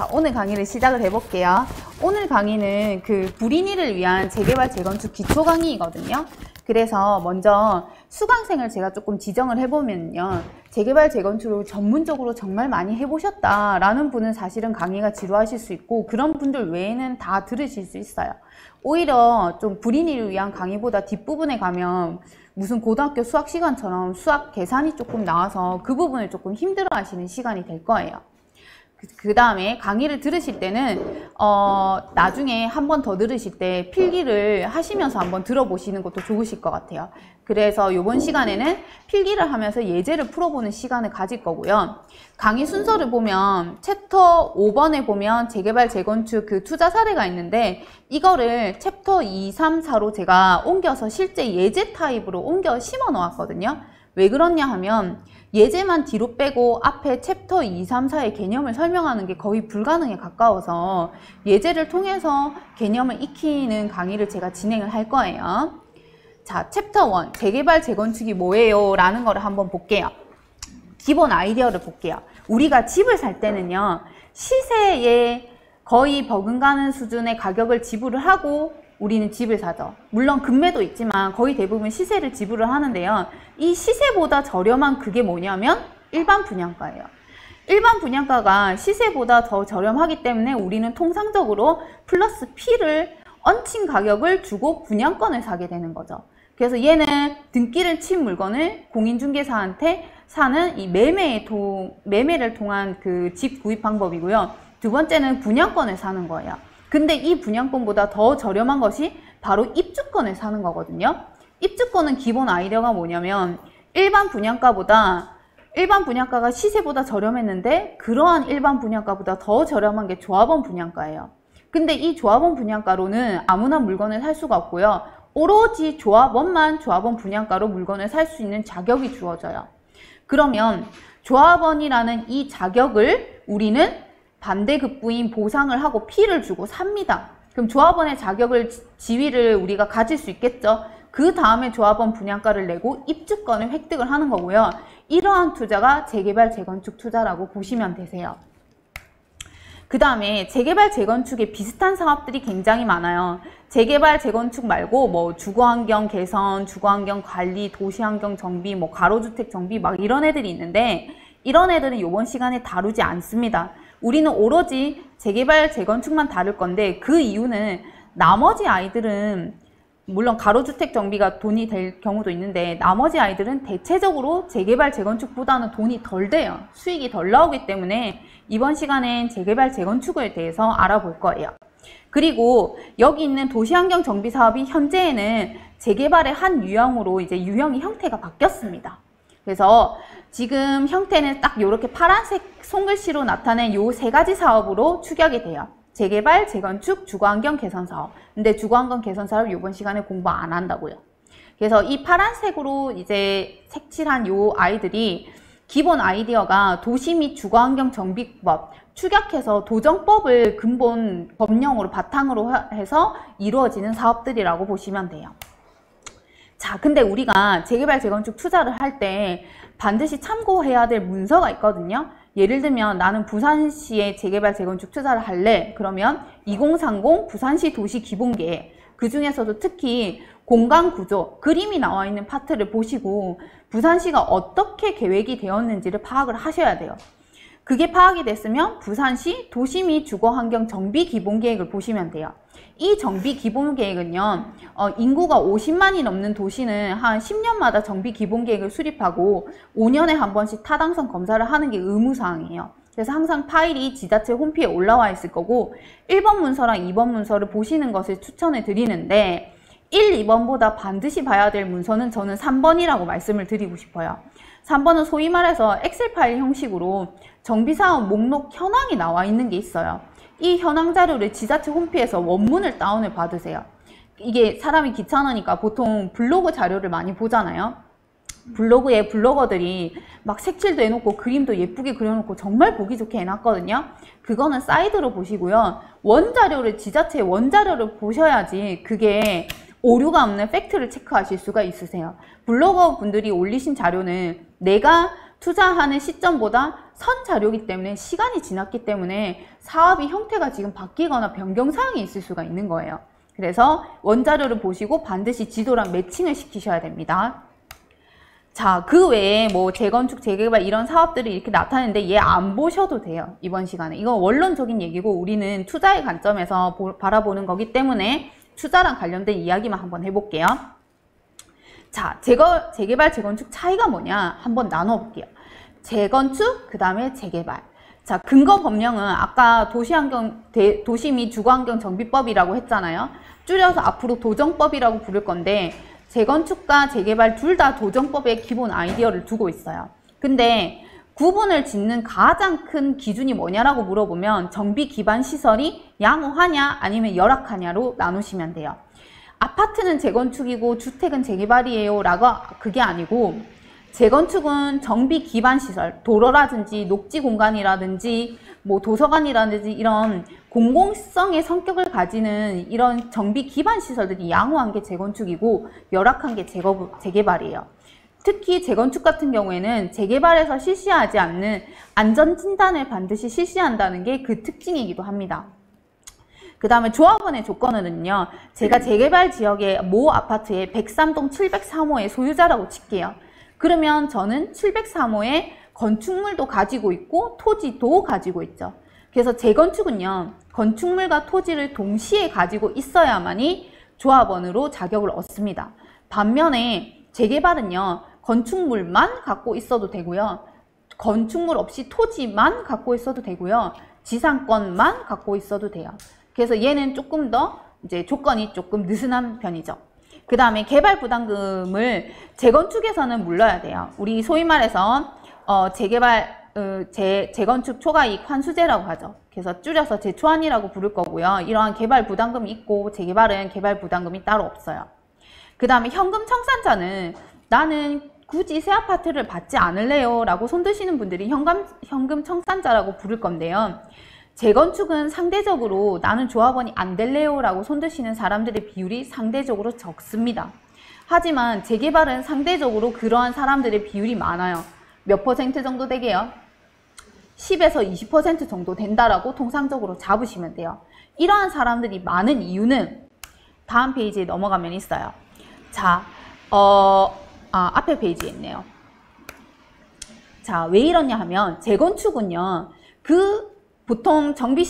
자, 오늘 강의를 시작을 해볼게요. 오늘 강의는 그 불인이를 위한 재개발 재건축 기초 강의이거든요. 그래서 먼저 수강생을 제가 조금 지정을 해보면요. 재개발 재건축을 전문적으로 정말 많이 해보셨다라는 분은 사실은 강의가 지루하실 수 있고, 그런 분들 외에는 다 들으실 수 있어요. 오히려 좀 불인이를 위한 강의보다 뒷부분에 가면 무슨 고등학교 수학 시간처럼 수학 계산이 조금 나와서 그 부분을 조금 힘들어 하시는 시간이 될 거예요. 그 다음에 강의를 들으실 때는 나중에 한 번 더 들으실 때 필기를 하시면서 한번 들어보시는 것도 좋으실 것 같아요. 그래서 이번 시간에는 필기를 하면서 예제를 풀어보는 시간을 가질 거고요. 강의 순서를 보면 챕터 5번에 보면 재개발 재건축 그 투자 사례가 있는데, 이거를 챕터 2, 3, 4로 제가 옮겨서 실제 예제 타입으로 옮겨 심어 놓았거든요. 왜 그러냐 하면 예제만 뒤로 빼고 앞에 챕터 2, 3, 4의 개념을 설명하는 게 거의 불가능에 가까워서 예제를 통해서 개념을 익히는 강의를 제가 진행을 할 거예요. 자, 챕터 1, 재개발 재건축이 뭐예요? 라는 거를 한번 볼게요. 기본 아이디어를 볼게요. 우리가 집을 살 때는요, 시세에 거의 버금가는 수준의 가격을 지불을 하고 우리는 집을 사죠. 물론 금매도 있지만 거의 대부분 시세를 지불을 하는데요. 이 시세보다 저렴한 그게 뭐냐면 일반 분양가예요. 일반 분양가가 시세보다 더 저렴하기 때문에 우리는 통상적으로 플러스 P를 얹힌 가격을 주고 분양권을 사게 되는 거죠. 그래서 얘는 등기를 친 물건을 공인중개사한테 사는 이 매매를 통한 그 집 구입 방법이고요. 두 번째는 분양권을 사는 거예요. 근데 이 분양권보다 더 저렴한 것이 바로 입주권을 사는 거거든요. 입주권은 기본 아이디어가 뭐냐면 일반 분양가가 시세보다 저렴했는데 그러한 일반 분양가보다 더 저렴한 게 조합원 분양가예요. 근데 이 조합원 분양가로는 아무나 물건을 살 수가 없고요. 오로지 조합원만 조합원 분양가로 물건을 살 수 있는 자격이 주어져요. 그러면 조합원이라는 이 자격을 우리는 반대급부인 보상을 하고 P를 주고 삽니다. 그럼 조합원의 자격을, 지위를 우리가 가질 수 있겠죠. 그 다음에 조합원 분양가를 내고 입주권을 획득을 하는 거고요. 이러한 투자가 재개발 재건축 투자라고 보시면 되세요. 그 다음에 재개발 재건축에 비슷한 사업들이 굉장히 많아요. 재개발 재건축 말고 뭐 주거환경 개선, 주거환경 관리, 도시환경 정비, 뭐 가로주택 정비 막 이런 애들이 있는데, 이런 애들은 이번 시간에 다루지 않습니다. 우리는 오로지 재개발 재건축만 다룰 건데, 그 이유는 나머지 아이들은 물론 가로주택 정비가 돈이 될 경우도 있는데, 나머지 아이들은 대체적으로 재개발 재건축보다는 돈이 덜 돼요. 수익이 덜 나오기 때문에 이번 시간엔 재개발 재건축에 대해서 알아볼 거예요. 그리고 여기 있는 도시환경 정비 사업이 현재에는 재개발의 한 유형으로 이제 유형이 형태가 바뀌었습니다. 그래서 지금 형태는 딱 이렇게 파란색 손글씨로 나타낸 요 세 가지 사업으로 추격이 돼요. 재개발, 재건축, 주거환경 개선 사업. 근데 주거환경 개선 사업 이번 시간에 공부 안 한다고요. 그래서 이 파란색으로 이제 색칠한 요 아이들이 기본 아이디어가 도시 및 주거환경 정비법, 축약해서 도정법을 근본 법령으로 바탕으로 해서 이루어지는 사업들이라고 보시면 돼요. 자, 근데 우리가 재개발 재건축 투자를 할 때 반드시 참고해야 될 문서가 있거든요. 예를 들면 나는 부산시에 재개발 재건축 투자를 할래. 그러면 2030 부산시 도시 기본계획, 그 중에서도 특히 공간구조, 그림이 나와 있는 파트를 보시고 부산시가 어떻게 계획이 되었는지를 파악을 하셔야 돼요. 그게 파악이 됐으면 부산시 도시 및 주거환경 정비 기본계획을 보시면 돼요. 이 정비 기본계획은요, 인구가 50만이 넘는 도시는 한 10년마다 정비 기본계획을 수립하고 5년에 한 번씩 타당성 검사를 하는 게 의무사항이에요. 그래서 항상 파일이 지자체 홈페이지에 올라와 있을 거고 1번 문서랑 2번 문서를 보시는 것을 추천을 드리는데, 1, 2번보다 반드시 봐야 될 문서는 저는 3번이라고 말씀을 드리고 싶어요. 3번은 소위 말해서 엑셀 파일 형식으로 정비사업 목록 현황이 나와 있는 게 있어요. 이 현황 자료를 지자체 홈페이지에서 원문을 다운을 받으세요. 이게 사람이 귀찮으니까 보통 블로그 자료를 많이 보잖아요. 블로그에 블로거들이 막 색칠도 해놓고 그림도 예쁘게 그려놓고 정말 보기 좋게 해놨거든요. 그거는 사이드로 보시고요. 원자료를, 지자체 원자료를 보셔야지 그게 오류가 없는 팩트를 체크하실 수가 있으세요. 블로거 분들이 올리신 자료는 내가 투자하는 시점보다 선자료이기 때문에 시간이 지났기 때문에 사업이 형태가 지금 바뀌거나 변경사항이 있을 수가 있는 거예요. 그래서 원자료를 보시고 반드시 지도랑 매칭을 시키셔야 됩니다. 자, 그 외에 뭐 재건축, 재개발 이런 사업들이 이렇게 나타나는데 얘 안 보셔도 돼요. 이번 시간에. 이건 원론적인 얘기고 우리는 투자의 관점에서 바라보는 거기 때문에 투자랑 관련된 이야기만 한번 해볼게요. 자, 재개발, 재건축 차이가 뭐냐 한번 나눠볼게요. 재건축, 그 다음에 재개발. 자, 근거 법령은 아까 도시 및 주거환경 정비법이라고 했잖아요. 줄여서 앞으로 도정법이라고 부를 건데 재건축과 재개발 둘 다 도정법의 기본 아이디어를 두고 있어요. 근데 구분을 짓는 가장 큰 기준이 뭐냐라고 물어보면 정비 기반 시설이 양호하냐 아니면 열악하냐로 나누시면 돼요. 아파트는 재건축이고 주택은 재개발이에요 라고 그게 아니고 재건축은 정비 기반 시설, 도로라든지 녹지 공간이라든지 뭐 도서관이라든지 이런 공공성의 성격을 가지는 이런 정비 기반 시설들이 양호한 게 재건축이고 열악한 게 재개발이에요. 특히 재건축 같은 경우에는 재개발에서 실시하지 않는 안전진단을 반드시 실시한다는 게 그 특징이기도 합니다. 그 다음에 조합원의 조건은요, 제가 재개발 지역의 모 아파트의 103동 703호의 소유자라고 칠게요. 그러면 저는 703호에 건축물도 가지고 있고 토지도 가지고 있죠. 그래서 재건축은요, 건축물과 토지를 동시에 가지고 있어야만이 조합원으로 자격을 얻습니다. 반면에 재개발은요, 건축물만 갖고 있어도 되고요, 건축물 없이 토지만 갖고 있어도 되고요, 지상권만 갖고 있어도 돼요. 그래서 얘는 조금 더 이제 조건이 조금 느슨한 편이죠. 그 다음에 개발 부담금을 재건축에서는 물러야 돼요. 우리 소위 말해서 재건축 초과이익 환수제라고 하죠. 그래서 줄여서 재초안이라고 부를 거고요. 이러한 개발 부담금이 있고 재개발은 개발 부담금이 따로 없어요. 그 다음에 현금 청산자는 나는 굳이 새 아파트를 받지 않을래요 라고 손드시는 분들이 현금 청산자라고 부를 건데요. 재건축은 상대적으로 나는 조합원이 안 될래요 라고 손드시는 사람들의 비율이 상대적으로 적습니다. 하지만 재개발은 상대적으로 그러한 사람들의 비율이 많아요. 몇 퍼센트 정도 되게요? 10에서 20% 정도 된다라고 통상적으로 잡으시면 돼요. 이러한 사람들이 많은 이유는 다음 페이지에 넘어가면 있어요. 자, 앞에 페이지에 있네요. 자, 왜 이러냐 하면 재건축은요, 보통 정비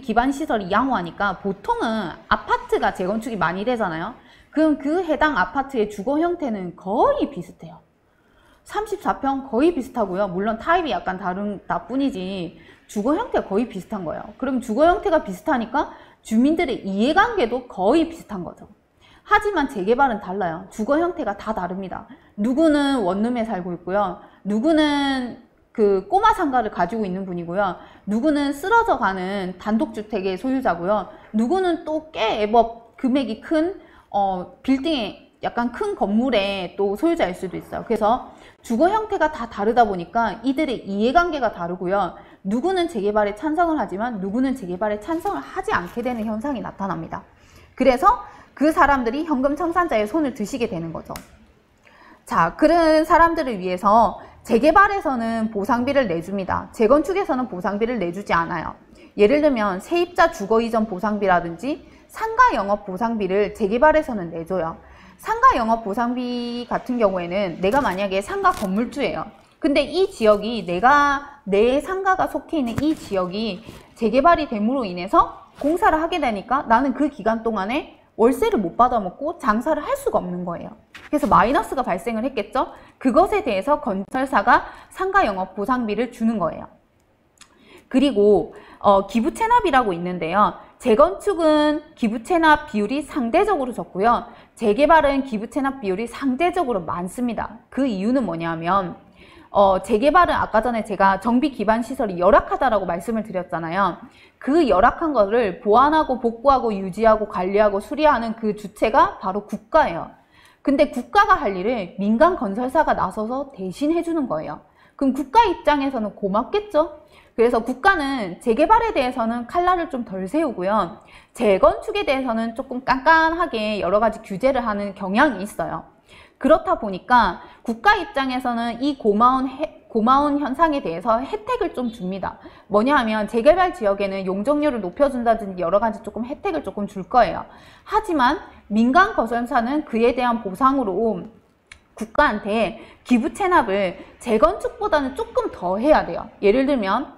기반 시설이 양호하니까 보통은 아파트가 재건축이 많이 되잖아요. 그럼 그 해당 아파트의 주거 형태는 거의 비슷해요. 34평 거의 비슷하고요. 물론 타입이 약간 다르다 뿐이지 주거 형태가 거의 비슷한 거예요. 그럼 주거 형태가 비슷하니까 주민들의 이해관계도 거의 비슷한 거죠. 하지만 재개발은 달라요. 주거 형태가 다 다릅니다. 누구는 원룸에 살고 있고요. 누구는 그 꼬마 상가를 가지고 있는 분이고요. 누구는 쓰러져 가는 단독주택의 소유자고요. 누구는 또 꽤 애법 금액이 큰 빌딩에 약간 큰 건물의 또 소유자일 수도 있어요. 그래서 주거 형태가 다 다르다 보니까 이들의 이해관계가 다르고요. 누구는 재개발에 찬성을 하지만 누구는 재개발에 찬성을 하지 않게 되는 현상이 나타납니다. 그래서 그 사람들이 현금 청산자의 손을 드시게 되는 거죠. 자, 그런 사람들을 위해서 재개발에서는 보상비를 내줍니다. 재건축에서는 보상비를 내주지 않아요. 예를 들면 세입자 주거이전 보상비라든지 상가 영업 보상비를 재개발에서는 내줘요. 상가 영업 보상비 같은 경우에는 내가 만약에 상가 건물주예요. 근데 이 지역이 내 상가가 속해 있는 이 지역이 재개발이 됨으로 인해서 공사를 하게 되니까 나는 그 기간 동안에 월세를 못 받아먹고 장사를 할 수가 없는 거예요. 그래서 마이너스가 발생을 했겠죠. 그것에 대해서 건설사가 상가 영업 보상비를 주는 거예요. 그리고 기부 체납이라고 있는데요. 재건축은 기부 체납 비율이 상대적으로 적고요. 재개발은 기부 체납 비율이 상대적으로 많습니다. 그 이유는 뭐냐면 재개발은 아까 전에 제가 정비 기반 시설이 열악하다라고 말씀을 드렸잖아요. 그 열악한 거를 보완하고 복구하고 유지하고 관리하고 수리하는 그 주체가 바로 국가예요. 근데 국가가 할 일을 민간 건설사가 나서서 대신 해주는 거예요. 그럼 국가 입장에서는 고맙겠죠? 그래서 국가는 재개발에 대해서는 칼날을 좀 덜 세우고요. 재건축에 대해서는 조금 깐깐하게 여러 가지 규제를 하는 경향이 있어요. 그렇다 보니까 국가 입장에서는 이 고마운 고마운 현상에 대해서 혜택을 좀 줍니다. 뭐냐 하면 재개발 지역에는 용적률을 높여준다든지 여러 가지 조금 혜택을 조금 줄 거예요. 하지만 민간 건설사는 그에 대한 보상으로 국가한테 기부 체납을 재건축보다는 조금 더 해야 돼요. 예를 들면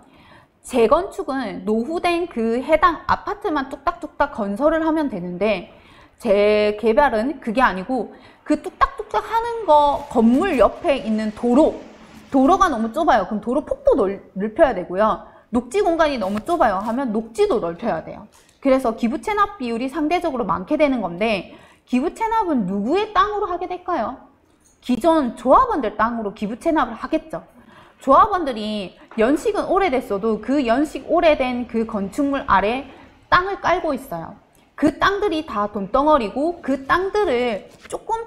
재건축은 노후된 그 해당 아파트만 뚝딱뚝딱 건설을 하면 되는데 재개발은 그게 아니고 그 뚝딱뚝딱 하는 거 건물 옆에 있는 도로가 너무 좁아요. 그럼 도로 폭도 넓혀야 되고요. 녹지 공간이 너무 좁아요 하면 녹지도 넓혀야 돼요. 그래서 기부 체납 비율이 상대적으로 많게 되는 건데 기부 체납은 누구의 땅으로 하게 될까요? 기존 조합원들 땅으로 기부 체납을 하겠죠. 조합원들이 연식은 오래됐어도 그 연식 오래된 그 건축물 아래 땅을 깔고 있어요. 그 땅들이 다 돈덩어리고 그 땅들을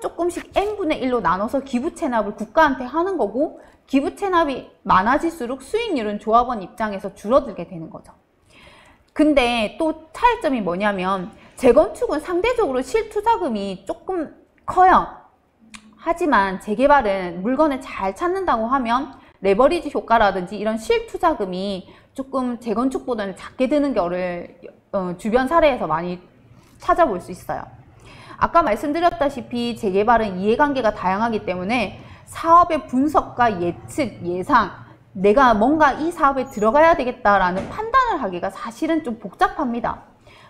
조금씩 n분의 1로 나눠서 기부 체납을 국가한테 하는 거고 기부 체납이 많아질수록 수익률은 조합원 입장에서 줄어들게 되는 거죠. 근데 또 차이점이 뭐냐면 재건축은 상대적으로 실투자금이 조금 커요. 하지만 재개발은 물건을 잘 찾는다고 하면 레버리지 효과라든지 이런 실투자금이 조금 재건축보다는 작게 드는 경우를 주변 사례에서 많이 찾아볼 수 있어요. 아까 말씀드렸다시피 재개발은 이해관계가 다양하기 때문에 사업의 분석과 예측, 예상, 내가 뭔가 이 사업에 들어가야 되겠다라는 판단을 하기가 사실은 좀 복잡합니다.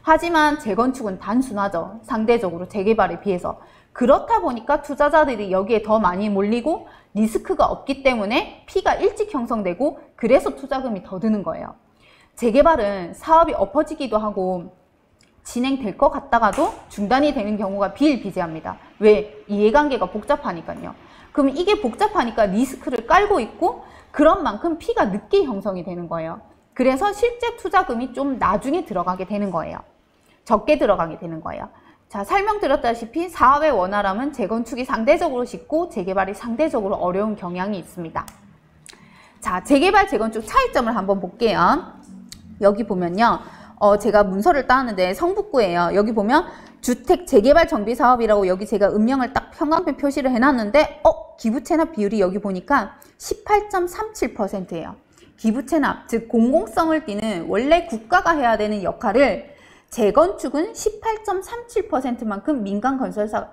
하지만 재건축은 단순하죠. 상대적으로 재개발에 비해서. 그렇다 보니까 투자자들이 여기에 더 많이 몰리고 리스크가 없기 때문에 P가 일찍 형성되고 그래서 투자금이 더 드는 거예요. 재개발은 사업이 엎어지기도 하고 진행될 것 같다가도 중단이 되는 경우가 비일비재합니다. 왜? 이해관계가 복잡하니까요. 그럼 이게 복잡하니까 리스크를 깔고 있고 그런 만큼 P가 늦게 형성이 되는 거예요. 그래서 실제 투자금이 좀 나중에 들어가게 되는 거예요. 적게 들어가게 되는 거예요. 자, 설명드렸다시피 사업의 원활함은 재건축이 상대적으로 쉽고 재개발이 상대적으로 어려운 경향이 있습니다. 자, 재개발, 재건축 차이점을 한번 볼게요. 여기 보면요. 제가 문서를 따왔는데 성북구예요. 여기 보면 주택 재개발 정비 사업이라고 여기 제가 음영을 딱 형광펜 표시를 해놨는데 기부 체납 비율이 여기 보니까 18.37%예요. 기부 체납, 즉 공공성을 띠는 원래 국가가 해야 되는 역할을 재건축은 18.37%만큼 민간 건설사,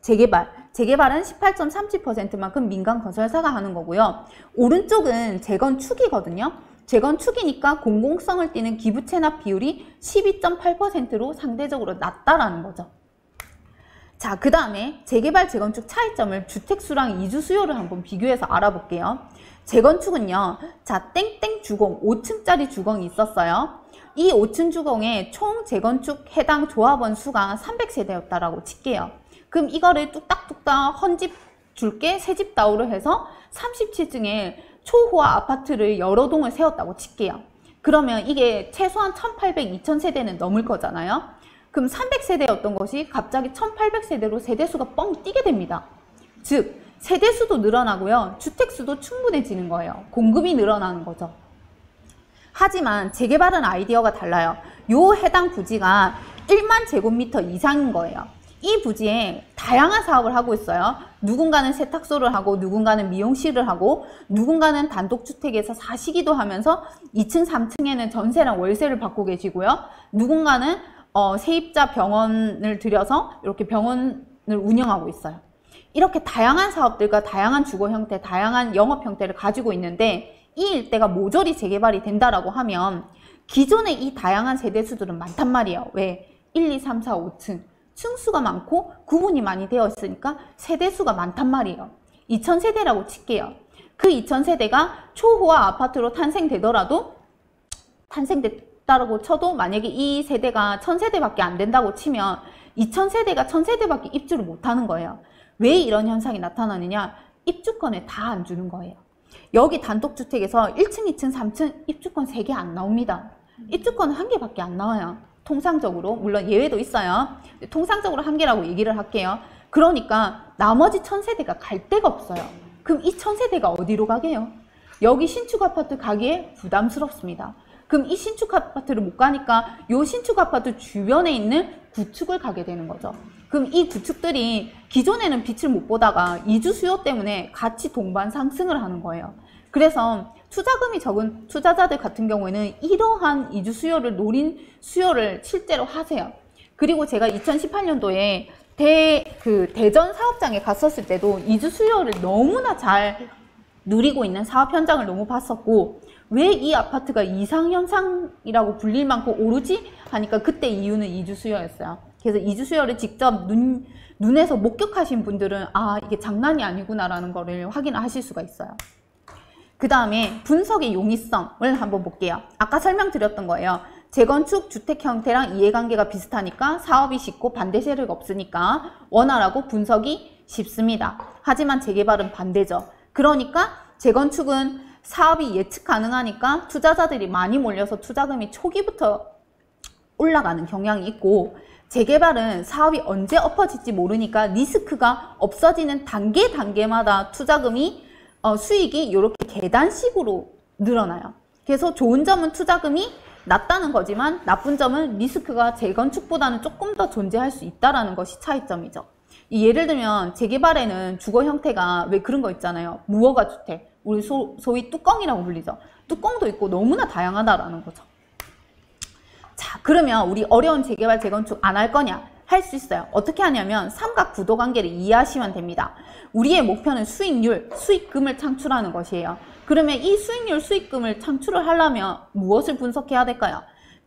재개발은 18.37%만큼 민간 건설사가 하는 거고요. 오른쪽은 재건축이거든요. 재건축이니까 공공성을 띠는 기부 체납 비율이 12.8%로 상대적으로 낮다라는 거죠. 자, 그 다음에 재개발, 재건축 차이점을 주택수랑 이주 수요를 한번 비교해서 알아볼게요. 재건축은요, 자, 땡땡 주공, 5층짜리 주공이 있었어요. 이 5층 주공의 총 재건축 해당 조합원 수가 300세대였다라고 칠게요. 그럼 이거를 뚝딱뚝딱 헌집 줄게 새집 다우를 해서 37층에 초호화 아파트를 여러 동을 세웠다고 칠게요. 그러면 이게 최소한 1800, 2000세대는 넘을 거잖아요. 그럼 300세대였던 것이 갑자기 1800세대로 세대수가 뻥 뛰게 됩니다. 즉 세대수도 늘어나고요. 주택수도 충분해지는 거예요. 공급이 늘어나는 거죠. 하지만 재개발은 아이디어가 달라요. 요 해당 부지가 1만 제곱미터 이상인 거예요. 이 부지에 다양한 사업을 하고 있어요. 누군가는 세탁소를 하고 누군가는 미용실을 하고 누군가는 단독주택에서 사시기도 하면서 2층, 3층에는 전세랑 월세를 받고 계시고요. 누군가는 세입자 병원을 들여서 이렇게 병원을 운영하고 있어요. 이렇게 다양한 사업들과 다양한 주거 형태, 다양한 영업 형태를 가지고 있는데 이 일대가 모조리 재개발이 된다라고 하면 기존의 이 다양한 세대수들은 많단 말이에요. 왜? 1, 2, 3, 4, 5층. 층수가 많고 구분이 많이 되어 있으니까 세대수가 많단 말이에요. 2000세대라고 칠게요. 그 2000세대가 초호화 아파트로 탄생되더라도 탄생됐다고 쳐도 만약에 이 세대가 1000세대밖에 안 된다고 치면 2000세대가 1000세대밖에 입주를 못하는 거예요. 왜 이런 현상이 나타나느냐? 입주권을 다 안 주는 거예요. 여기 단독주택에서 1층, 2층, 3층 입주권 3개 안 나옵니다. 입주권은 1개밖에 안 나와요. 통상적으로. 물론 예외도 있어요. 통상적으로 1개라고 얘기를 할게요. 그러니까 나머지 1000세대가 갈 데가 없어요. 그럼 이 1000세대가 어디로 가게요? 여기 신축 아파트 가기에 부담스럽습니다. 그럼 이 신축 아파트를 못 가니까 이 신축 아파트 주변에 있는 구축을 가게 되는 거죠. 그럼 이 구축들이 기존에는 빛을 못 보다가 이주 수요 때문에 같이 동반 상승을 하는 거예요. 그래서 투자금이 적은 투자자들 같은 경우에는 이러한 이주 수요를 노린 수요를 실제로 하세요. 그리고 제가 2018년도에 대전 사업장에 갔었을 때도 이주 수요를 너무나 잘 누리고 있는 사업 현장을 너무 봤었고, 왜 이 아파트가 이상현상이라고 불릴 만큼 오르지? 하니까 그때 이유는 이주 수요였어요. 그래서 이주 수요를 직접 눈에서 목격하신 분들은 아, 이게 장난이 아니구나라는 거를 확인하실 수가 있어요. 그 다음에 분석의 용이성을 한번 볼게요. 아까 설명드렸던 거예요. 재건축 주택 형태랑 이해관계가 비슷하니까 사업이 쉽고 반대 세력이 없으니까 원활하고 분석이 쉽습니다. 하지만 재개발은 반대죠. 그러니까 재건축은 사업이 예측 가능하니까 투자자들이 많이 몰려서 투자금이 초기부터 올라가는 경향이 있고, 재개발은 사업이 언제 엎어질지 모르니까 리스크가 없어지는 단계마다 투자금이 수익이 이렇게 계단식으로 늘어나요. 그래서 좋은 점은 투자금이 낮다는 거지만 나쁜 점은 리스크가 재건축보다는 조금 더 존재할 수 있다는 것이 차이점이죠. 예를 들면 재개발에는 주거 형태가 왜 그런 거 있잖아요. 무허가 주택, 우리 소위 뚜껑이라고 불리죠. 뚜껑도 있고 너무나 다양하다라는 거죠. 자, 그러면 우리 어려운 재개발 재건축 안 할 거냐? 할 수 있어요. 어떻게 하냐면 삼각 구도 관계를 이해하시면 됩니다. 우리의 목표는 수익률, 수익금을 창출하는 것이에요. 그러면 이 수익률, 수익금을 창출을 하려면 무엇을 분석해야 될까요?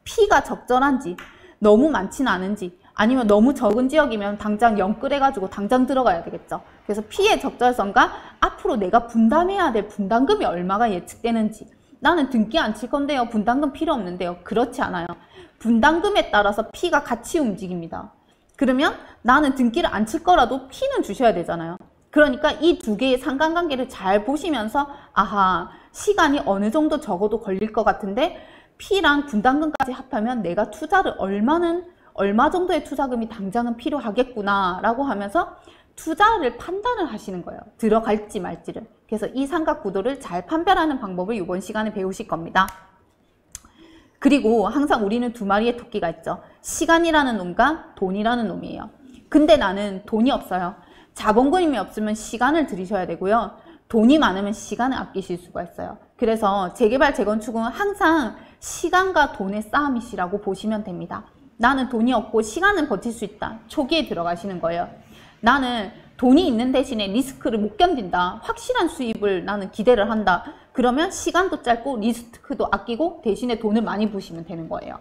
피가 적절한지, 너무 많지는 않은지, 아니면 너무 적은 지역이면 당장 영끌해가지고 당장 들어가야 되겠죠. 그래서 피의 적절성과 앞으로 내가 분담해야 될 분담금이 얼마가 예측되는지. 나는 등기 안 칠 건데요, 분담금 필요 없는데요. 그렇지 않아요. 분담금에 따라서 피가 같이 움직입니다. 그러면 나는 등기를 안 칠 거라도 피는 주셔야 되잖아요. 그러니까 이 두 개의 상관관계를 잘 보시면서 아하, 시간이 어느 정도 적어도 걸릴 것 같은데 피랑 분담금까지 합하면 내가 투자를 얼마 정도의 투자금이 당장은 필요하겠구나 라고 하면서 투자를 판단을 하시는 거예요. 들어갈지 말지를. 그래서 이 삼각구도를 잘 판별하는 방법을 이번 시간에 배우실 겁니다. 그리고 항상 우리는 두 마리의 토끼가 있죠. 시간이라는 놈과 돈이라는 놈이에요. 근데 나는 돈이 없어요. 자본금이 없으면 시간을 들이셔야 되고요. 돈이 많으면 시간을 아끼실 수가 있어요. 그래서 재개발, 재건축은 항상 시간과 돈의 싸움이시라고 보시면 됩니다. 나는 돈이 없고 시간은 버틸 수 있다. 초기에 들어가시는 거예요. 나는 돈이 있는 대신에 리스크를 못 견딘다. 확실한 수입을 나는 기대를 한다. 그러면 시간도 짧고 리스크도 아끼고 대신에 돈을 많이 부시면 되는 거예요.